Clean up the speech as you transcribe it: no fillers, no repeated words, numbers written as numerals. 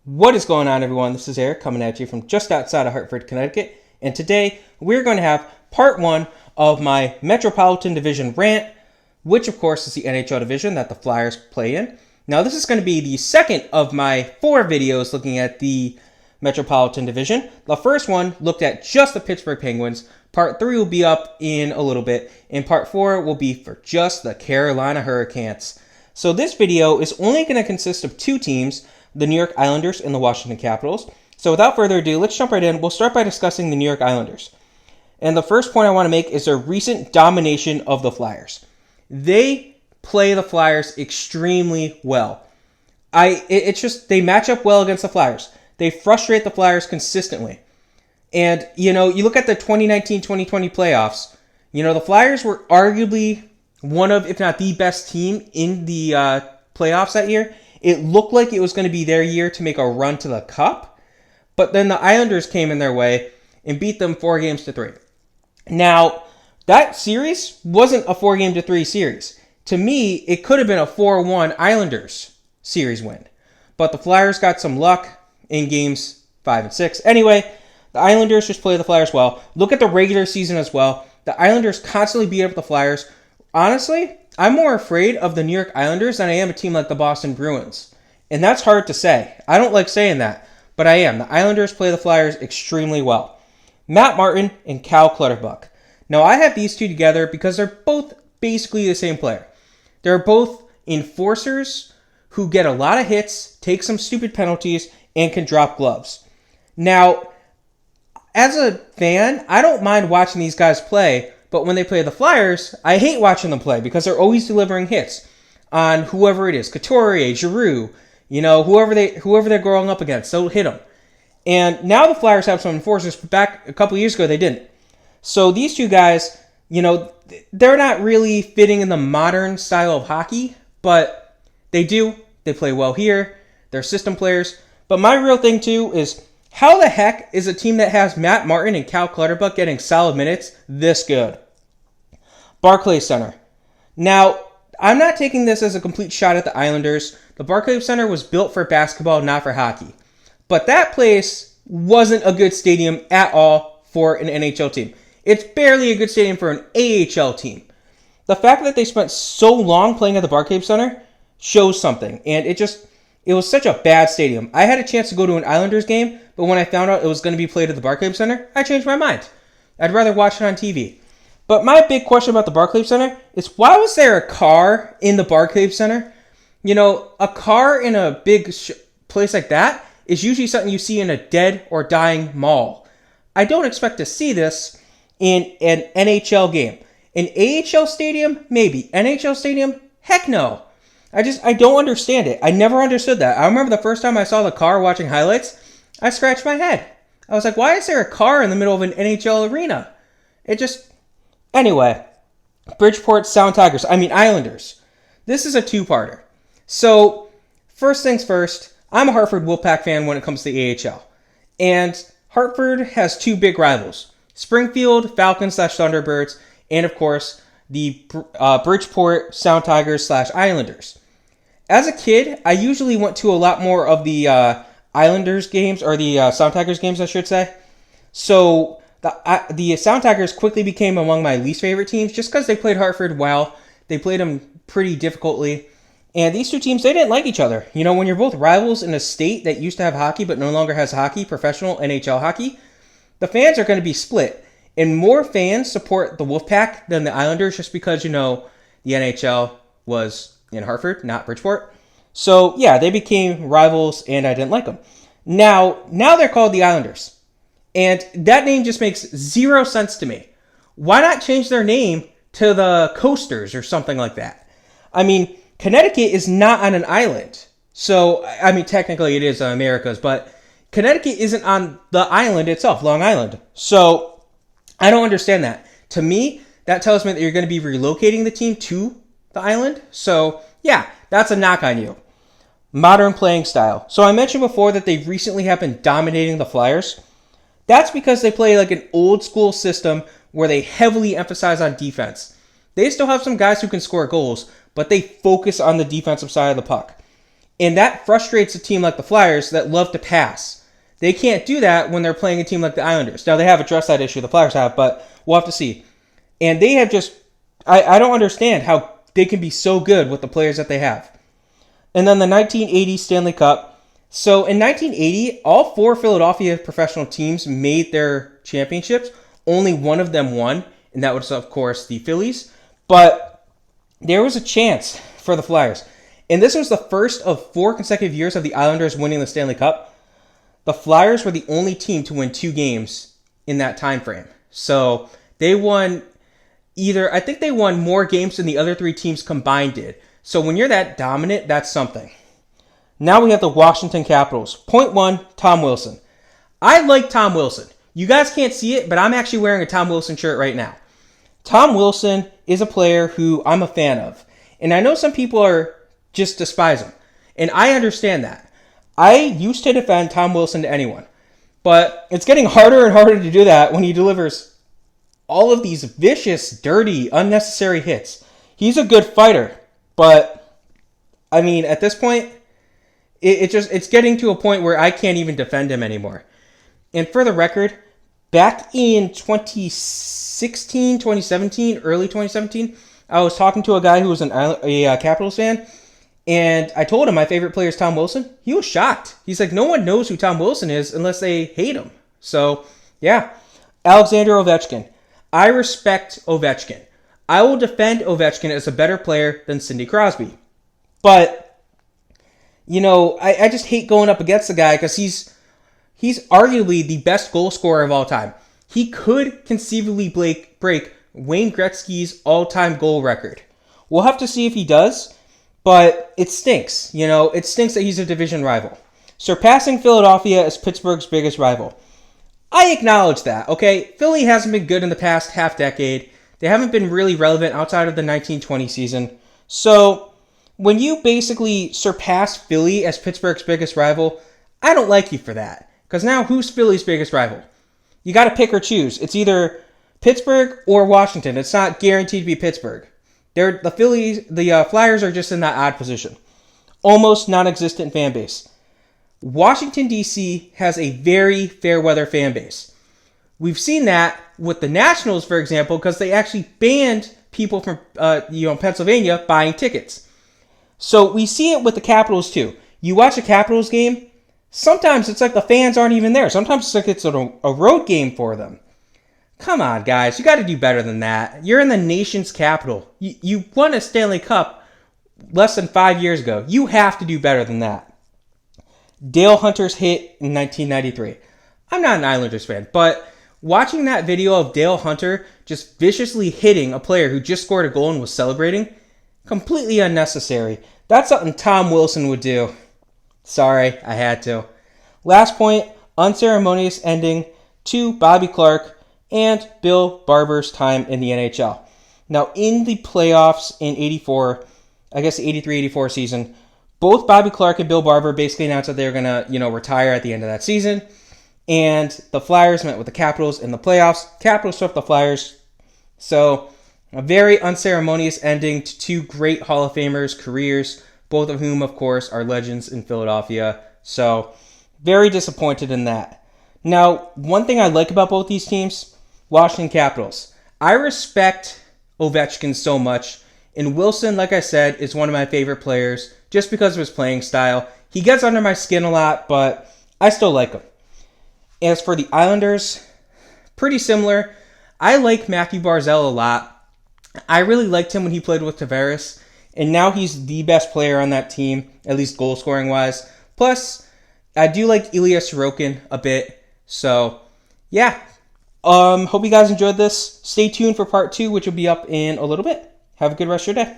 What is going on, everyone? This is Eric coming at you from just outside of Hartford, Connecticut. And today we're going to have part one of my Metropolitan Division rant, which of course is the NHL division that the Flyers play in. Now this is going to be the second of my 4 videos looking at the Metropolitan Division. The first one looked at just the Pittsburgh Penguins. Part 3 will be up in a little bit, and part 4 will be for just the Carolina Hurricanes. So this video is only going to consist of 2 teams, the New York Islanders and the Washington Capitals. So without further ado, let's jump right in. We'll start by discussing the New York Islanders. And the first point I want to make is their recent domination of the Flyers. They play the Flyers extremely well. They match up well against the Flyers. They frustrate the Flyers consistently. And, you look at the 2019-2020 playoffs, the Flyers were arguably one of, if not the best team in the playoffs that year. It looked like it was going to be their year to make a run to the Cup, but then the Islanders came in their way and beat them 4-3. Now, that series wasn't a 4-3 series. To me, it could have been a 4-1 Islanders series win, but the Flyers got some luck in games 5 and 6. Anyway, the Islanders just play the Flyers well. Look at the regular season as well. The Islanders constantly beat up the Flyers. Honestly, I'm more afraid of the New York Islanders than I am a team like the Boston Bruins. And that's hard to say. I don't like saying that, but I am. The Islanders play the Flyers extremely well. Matt Martin and Cal Clutterbuck. Now, I have these two together because they're both basically the same player. They're both enforcers who get a lot of hits, take some stupid penalties, and can drop gloves. Now, as a fan, I don't mind watching these guys play, but when they play the Flyers, I hate watching them play because they're always delivering hits on whoever it is. Couturier, Giroux, whoever they're going up against, they'll hit them. And now the Flyers have some enforcers, but back a couple years ago they didn't. So these two guys, they're not really fitting in the modern style of hockey, but they do. They play well here. They're system players. But my real thing too is, how the heck is a team that has Matt Martin and Cal Clutterbuck getting solid minutes this good? Barclays Center. Now, I'm not taking this as a complete shot at the Islanders. The Barclays Center was built for basketball, not for hockey. But that place wasn't a good stadium at all for an NHL team. It's barely a good stadium for an AHL team. The fact that they spent so long playing at the Barclays Center shows something. And it was such a bad stadium. I had a chance to go to an Islanders game, but when I found out it was going to be played at the Barclays Center, I changed my mind. I'd rather watch it on TV. But my big question about the Barclays Center is, why was there a car in the Barclays Center? A car in a big place like that is usually something you see in a dead or dying mall. I don't expect to see this in an NHL game. An AHL stadium? Maybe. NHL stadium? Heck no. I don't understand it. I never understood that. I remember the first time I saw the car watching highlights, I scratched my head. I was like, why is there a car in the middle of an NHL arena? Anyway, Bridgeport Islanders. This is a 2-parter. So, first things first, I'm a Hartford Wolfpack fan when it comes to the AHL. And Hartford has 2 big rivals: Springfield Falcons/Thunderbirds, and of course, the Bridgeport Sound Tigers/Islanders. As a kid, I usually went to a lot more of the Islanders games, or the Sound Tigers games, I should say. So the Sound Tigers quickly became among my least favorite teams just because they played Hartford well. They played them pretty difficultly. And these 2 teams, they didn't like each other. When you're both rivals in a state that used to have hockey but no longer has hockey, professional NHL hockey, the fans are going to be split. And more fans support the Wolfpack than the Islanders just because, the NHL was in Hartford, not Bridgeport. So, yeah, they became rivals, and I didn't like them. Now they're called the Islanders. And that name just makes 0 sense to me. Why not change their name to the Coasters or something like that? Connecticut is not on an island. So, technically it is America's, but Connecticut isn't on the island itself, Long Island. So, I don't understand that. To me, that tells me that you're going to be relocating the team to the island. So, yeah, that's a knock on you. Modern playing style. So I mentioned before that they recently have been dominating the Flyers. That's because they play like an old school system where they heavily emphasize on defense. They still have some guys who can score goals, but they focus on the defensive side of the puck. And that frustrates a team like the Flyers that love to pass. They can't do that when they're playing a team like the Islanders. Now, they have addressed that issue, the Flyers have, but we'll have to see. And they have just, I don't understand how they can be so good with the players that they have. And then the 1980 Stanley Cup. So in 1980, all 4 Philadelphia professional teams made their championships. Only one of them won, and that was, of course, the Phillies. But there was a chance for the Flyers. And this was the first of 4 consecutive years of the Islanders winning the Stanley Cup. The Flyers were the only team to win 2 games in that time frame. So they won I think they won more games than the other 3 teams combined did. So when you're that dominant, that's something. Now we have the Washington Capitals. Point 1, Tom Wilson. I like Tom Wilson. You guys can't see it, but I'm actually wearing a Tom Wilson shirt right now. Tom Wilson is a player who I'm a fan of. And I know some people are just despise him. And I understand that. I used to defend Tom Wilson to anyone. But it's getting harder and harder to do that when he delivers all of these vicious, dirty, unnecessary hits. He's a good fighter. But, I mean, at this point, it's getting to a point where I can't even defend him anymore. And for the record, back in 2016, 2017, early 2017, I was talking to a guy who was a Capitals fan, and I told him my favorite player is Tom Wilson. He was shocked. He's like, no one knows who Tom Wilson is unless they hate him. So, yeah. Alexander Ovechkin. I respect Ovechkin. I will defend Ovechkin as a better player than Sidney Crosby. But, you know, I just hate going up against the guy because he's arguably the best goal scorer of all time. He could conceivably break Wayne Gretzky's all-time goal record. We'll have to see if he does, but it stinks. You know, it stinks that he's a division rival. Surpassing Philadelphia as Pittsburgh's biggest rival. I acknowledge that, okay? Philly hasn't been good in the past half decade. They haven't been really relevant outside of the 1920 season. So, when you basically surpass Philly as Pittsburgh's biggest rival, I don't like you for that. Because now, who's Philly's biggest rival? You got to pick or choose. It's either Pittsburgh or Washington. It's not guaranteed to be Pittsburgh. The Flyers are just in that odd position. Almost non-existent fan base. Washington, D.C. has a very fair-weather fan base. We've seen that with the Nationals, for example, because they actually banned people from Pennsylvania buying tickets. So we see it with the Capitals, too. You watch a Capitals game, sometimes it's like the fans aren't even there. Sometimes it's like it's a road game for them. Come on, guys. You got to do better than that. You're in the nation's capital. You won a Stanley Cup less than 5 years ago. You have to do better than that. Dale Hunter's hit in 1993. I'm not an Islanders fan, but watching that video of Dale Hunter just viciously hitting a player who just scored a goal and was celebrating, completely unnecessary. That's something Tom Wilson would do. Sorry, I had to. Last point, unceremonious ending to Bobby Clarke and Bill Barber's time in the NHL. Now, in the playoffs in 84, I guess the 83-84 season, both Bobby Clarke and Bill Barber basically announced that they were going to, retire at the end of that season. And the Flyers met with the Capitals in the playoffs. Capitals swept the Flyers. So, a very unceremonious ending to 2 great Hall of Famers' careers, both of whom, of course, are legends in Philadelphia. So, very disappointed in that. Now, one thing I like about both these teams, Washington Capitals. I respect Ovechkin so much. And Wilson, like I said, is one of my favorite players just because of his playing style. He gets under my skin a lot, but I still like him. As for the Islanders, pretty similar. I like Matthew Barzal a lot. I really liked him when he played with Tavares, and now he's the best player on that team, at least goal-scoring wise. Plus, I do like Ilya Sorokin a bit. So, yeah. Hope you guys enjoyed this. Stay tuned for part 2, which will be up in a little bit. Have a good rest of your day.